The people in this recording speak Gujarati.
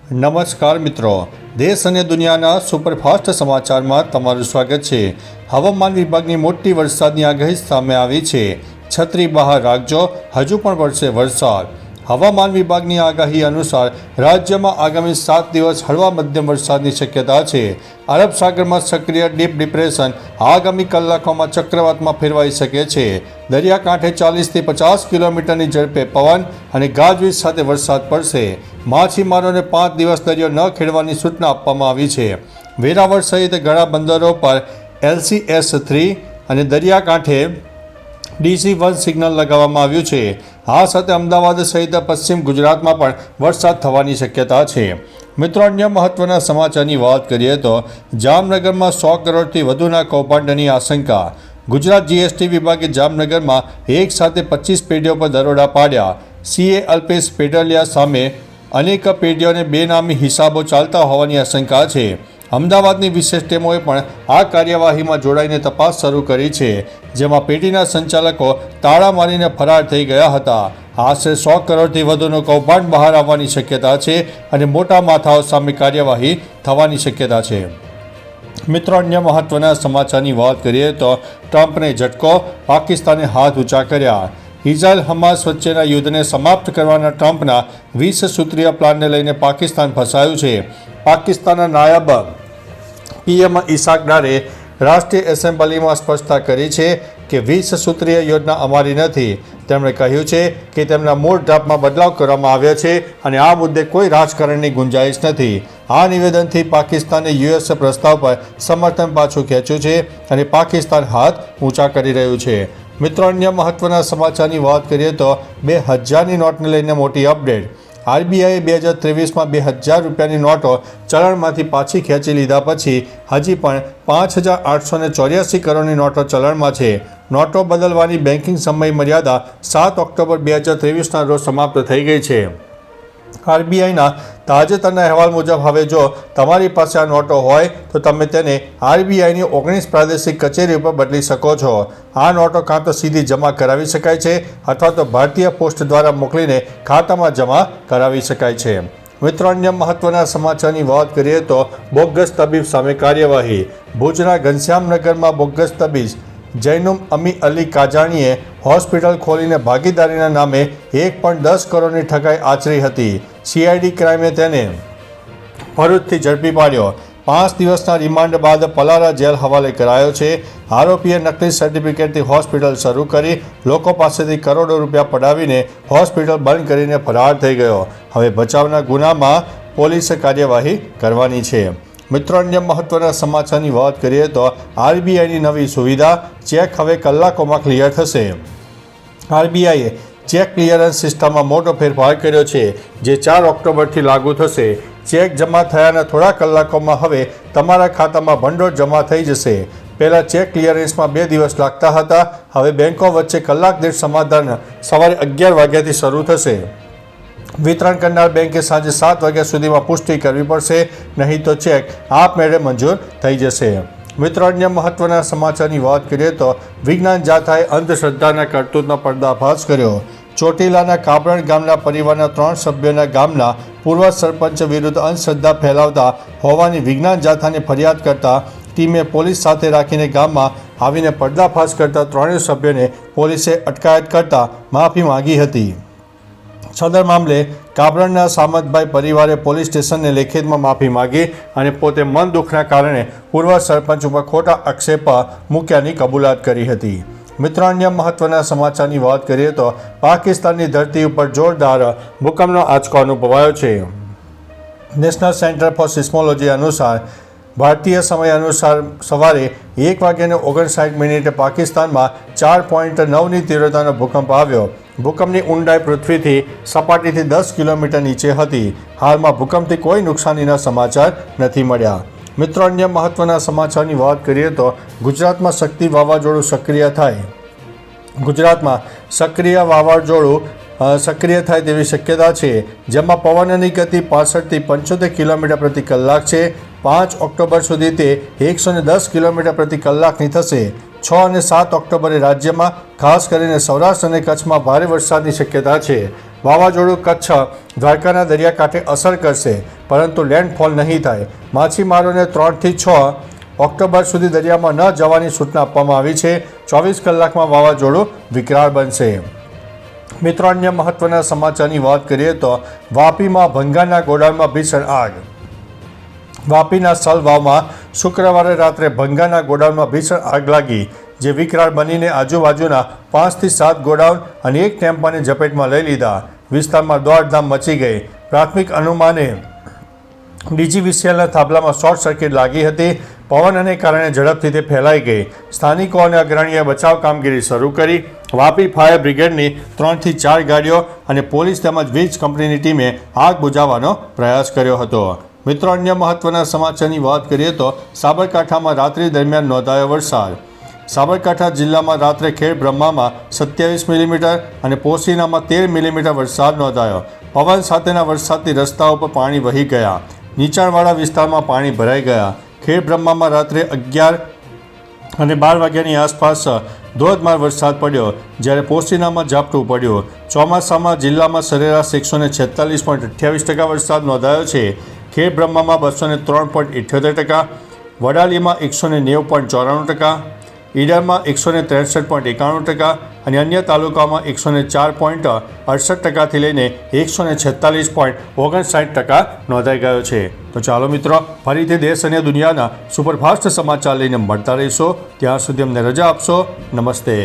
નમસ્કાર મિત્રો, દેશ અને દુનિયાના સુપરફાસ્ટ સમાચારમાં તમારું સ્વાગત છે। હવામાન વિભાગની મોટી વરસાદની આગાહી સામે આવી છે। છત્રી બહાર રાખજો, હજુ પણ વરસે વરસાદ। હવામાન વિભાગની આગાહી અનુસાર રાજ્યમાં આગામી 7 દિવસ હળવા મધ્યમ વરસાદની શક્યતા છે। અરબ સાગરમાં સક્રિય ડીપ ડિપ્રેશન આગામી કલાકોમાં ચક્રવાતમાં ફેરવાઈ શકે છે। દરિયાકાંઠે 40થી 50 કિલોમીટરની ઝડપે પવન અને ગાજવીજ સાથે વરસાદ પડશે। માછીમારોને 5 દિવસ દરિયો ન ખેડવાની સૂચના આપવામાં આવી છે। વેરાવળ સહિત ઘણા બંદરો પર LCS 3 અને દરિયાકાંઠે DC1 સિગ્નલ લગાવવામાં આવ્યું છે। આ સાથે અમદાવાદ સહિત પશ્ચિમ ગુજરાતમાં પણ વરસાદ થવાની શક્યતા છે। મિત્રો, અન્ય મહત્વના સમાચારની વાત કરીએ તો જામનગરમાં 100 કરોડથી વધુના કૌભાંડની આશંકા। ગુજરાત GST વિભાગે જામનગરમાં એક સાથે 25 પેઢીઓ પર દરોડા પાડ્યા। CA અલ્પેશ પેટલિયા સામે અનેક પેઢીઓને બેનામી હિસાબો ચાલતા હોવાની આશંકા છે। અમદાવાદની વિશેષ ટીમોએ પણ આ કાર્યવાહીમાં જોડાઈને તપાસ શરૂ કરી છે, જેમાં પેઢીના સંચાલકો તાળા મારીને ફરાર થઈ ગયા હતા। આશરે 100 કરોડથી વધુનું કૌભાંડ બહાર આવવાની શક્યતા છે અને મોટા માથાઓ સામે કાર્યવાહી થવાની શક્યતા છે। મિત્રો, અન્ય મહત્વના સમાચારની વાત કરીએ તો ટ્રમ્પને ઝટકો, પાકિસ્તાને હાથ ઊંચા કર્યા। ઇઝરાયલ હમાસ વચ્ચેના યુદ્ધને સમાપ્ત કરવાના ટ્રમ્પના 20 સૂત્રીય પ્લાનને લઈને પાકિસ્તાન ફસાયું છે। પાકિસ્તાનના નાયબ PM ઇસાક ડારે રાષ્ટ્રીય એસેમ્બલીમાં સ્પષ્ટતા કરી છે કે 20 સૂત્રીય યોજના અમારી નથી। તેમણે કહ્યું છે કે તેમના મૂળ ડ્રાફ્ટમાં બદલાવ કરવામાં આવ્યા છે અને આ મુદ્દે કોઈ રાજકારણની ગુંજાઈશ નથી। આ નિવેદનથી પાકિસ્તાને US પ્રસ્તાવ પર સમર્થન પાછું ખેંચ્યું છે અને પાકિસ્તાન હાથ ઊંચા કરી રહ્યું છે। મિત્રો, અન્ય મહત્વના સમાચારની વાત કરીએ તો 2000ની નોટને લઈને મોટી અપડેટ। RBIએ 2023માં 2000 રૂપિયાની નોટો ચલણમાંથી પાછી ખેંચી લીધા પછી હજી પણ 5884 કરોડની નોટો ચલણમાં છે। નોટો બદલવાની બેન્કિંગ સમય મર્યાદા 7 ઓક્ટોબર 2023ના રોજ સમાપ્ત થઈ ગઈ છે। RBIના તાજેતરના અહેવાલ મુજબ હવે જો તમારી પાસે આ નોટો હોય તો તમે તેને RBIની 19 પ્રાદેશિક કચેરી ઉપર બદલી શકો છો। આ નોટો કાં તો સીધી જમા કરાવી શકાય છે અથવા તો ભારતીય પોસ્ટ દ્વારા મોકલીને ખાતામાં જમા કરાવી શકાય છે। મિત્રો, અન્ય મહત્વના સમાચારની વાત કરીએ તો બોગસ તબીબ સામે કાર્યવાહી। ભુજના ઘનશ્યામનગરમાં બોગસ તબીબ જૈનુમ અમી અલી કાજાણીએ હોસ્પિટલ ખોલીને ભાગીદારીના નામે 1.10 કરોડની ઠગાઈ આચરી હતી। CID ક્રાઇમે તેને ભરૂચથી ઝડપી પાડ્યો। 5 દિવસના રિમાન્ડ બાદ પલારા જેલ હવાલે કરાયો છે। આરોપીએ નકલી સર્ટિફિકેટથી હોસ્પિટલ શરૂ કરી લોકો પાસેથી કરોડો રૂપિયા પડાવીને હોસ્પિટલ બંધ કરીને ફરાર થઈ ગયો। હવે બચાવના ગુનામાં પોલીસે કાર્યવાહી કરવાની છે। મિત્રો, અન્ય મહત્વના સમાચારની વાત કરીએ તો RBIની નવી સુવિધા, ચેક હવે કલાકોમાં ક્લિયર થશે। RBIએ ચેક ક્લિયરન્સ સિસ્ટમમાં મોટો ફેરફાર કર્યો છે, જે 4 ઓક્ટોબરથી લાગુ થશે। ચેક જમા થયાના થોડા કલાકોમાં હવે તમારા ખાતામાં ભંડોળ જમા થઈ જશે। પહેલાં ચેક ક્લિયરન્સમાં 2 દિવસ લાગતા હતા, હવે બેંકો વચ્ચે કલાક દીઠ સમાધાન સવારે 11 વાગ્યાથી શરૂ થશે। વિતરણ કરનાર બેંકે સાંજે 7 વાગ્યા સુધીમાં પુષ્ટિ કરવી પડશે, નહીં તો ચેક આપમેળે મંજૂર થઈ જશે। મિત્રો, અન્ય મહત્વના સમાચારની વાત કરીએ તો વિજ્ઞાન જાથાએ અંધશ્રદ્ધાના કરતૂતનો પર્દાફાશ કર્યો। ચોટીલાના કાબરણ ગામના પરિવારના 3 સભ્યોના ગામના પૂર્વ સરપંચ વિરુદ્ધ અંધશ્રદ્ધા ફેલાવતા હોવાની વિજ્ઞાન જાથાને ફરિયાદ કરતા ટીમે પોલીસ સાથે રાખીને ગામમાં આવીને પર્દાફાશ કરતા 3 સભ્યોને પોલીસે અટકાયત કરતા માફી માંગી હતી। સદર મામલે કાબરણના સામતભાઈ પરિવારે પોલીસ સ્ટેશનને લેખિતમાં માફી માંગી અને પોતે મન દુઃખના કારણે પૂર્વ સરપંચ ઉપર ખોટા આક્ષેપ મૂક્યાની કબૂલાત કરી હતી। મિત્રો, અન્ય મહત્વના સમાચારની વાત કરીએ તો પાકિસ્તાનની ધરતી ઉપર જોરદાર ભૂકંપનો આંચકો અનુભવાયો છે। નેશનલ સેન્ટર ફોર સિસ્મોલોજી અનુસાર ભારતીય સમય અનુસાર સવારે 1:59 પાકિસ્તાનમાં 4.9ની તીવ્રતાનો ભૂકંપ આવ્યો। ભૂકંપની ઊંડાઈ પૃથ્વીથી સપાટીથી 10 કિલોમીટર નીચે હતી। હાલમાં ભૂકંપથી કોઈ નુકસાનીના સમાચાર નથી મળ્યા। મિત્રો, અન્ય મહત્વના સમાચારની વાત કરીએ તો ગુજરાતમાં શક્તિ વાવાઝોડું સક્રિય થાય। ગુજરાતમાં સક્રિય વાવાઝોડું સક્રિય થાય તેવી શક્યતા છે, જેમાં પવનની ગતિ 65થી 75 કિલોમીટર પ્રતિ કલાક છે। 5 ઓક્ટોબર સુધી તે 110 કિલોમીટર પ્રતિ કલાકની થશે। 6 અને 7 ઓક્ટોબરે રાજ્યમાં ખાસ કરીને સૌરાષ્ટ્ર અને કચ્છમાં ભારે વરસાદની શક્યતા છે। વાવાઝોડું કચ્છ દ્વારકાના દરિયાકાંઠે અસર કરશે, પરંતુ લેન્ડફોલ નહીં થાય. માછીમારોને 3 થી 6 ઓક્ટોબર સુધી દરિયામાં ન જવાની સૂચના આપવામાં આવી છે. 24 કલાકમાં વાવાઝોડું વિકરાળ બનશે. મિત્રો, અન્ય મહત્વના સમાચારની વાત કરીએ તો વાપીમાં ભંગારના ગોડાઉનમાં ભીષણ આગ. વાપીના સલવાવમાં શુક્રવારે રાત્રે ભંગારના ગોડાઉનમાં ભીષણ આગ લાગી, જે વિકરાળ બનીને આજુબાજુના 5 થી 7 ગોડાઉન અને એક ટેમ્પાને ઝપેટમાં લઈ લીધા. વિસ્તારમાં દોડધામ મચી ગઈ. પ્રાથમિક અનુમાને ડીજીવીસીએલના થાંભલામાં શોર્ટ સર્કિટ લાગી હતી. પવનને કારણે ઝડપથી તે ફેલાઈ ગઈ. સ્થાનિકો અને અગ્રણીએ બચાવ કામગીરી શરૂ કરી. વાપી ફાયર બ્રિગેડની 3 થી 4 ગાડીઓ અને પોલીસ તેમજ વીજ કંપનીની ટીમે આગ બુઝાવવાનો પ્રયાસ કર્યો હતો. મિત્રો, અન્ય મહત્વના સમાચારની વાત કરીએ તો સાબરકાંઠામાં રાત્રિ દરમિયાન નોંધાયો વરસાદ. સાબરકાંઠા જિલ્લામાં રાત્રે ખેડ બ્રહ્મામાં 27 મિલીમીટર અને પોશીનામાં 13 મિલીમીટર વરસાદ નોંધાયો. પવન સાથેના વરસાદથી રસ્તાઓ પર પાણી વહી ગયા. નીચાણવાળા વિસ્તારમાં પાણી ભરાઈ ગયા. ખેડ બ્રહ્મામાં રાત્રે 11 અને 12 વાગ્યાની આસપાસ ધોધમાર વરસાદ પડ્યો, જ્યારે પોશીનામાં ઝાપટું પડ્યું. ચોમાસામાં જિલ્લામાં સરેરાશ 146.28% વરસાદ નોંધાયો છે. ખેડ બ્રહ્મામાં 203.78%, વડાલીમાં 190.94%, ઈડરમાં 163.91% અને અન્ય તાલુકામાં 104.68%થી લઈને 146.59% નોંધાઈ ગયો છે. તો ચાલો મિત્રો, ફરીથી દેશ અને દુનિયાના સુપરફાસ્ટ સમાચાર લઈને મળતા રહીશો. ત્યાં સુધી અમને રજા આપશો. નમસ્તે.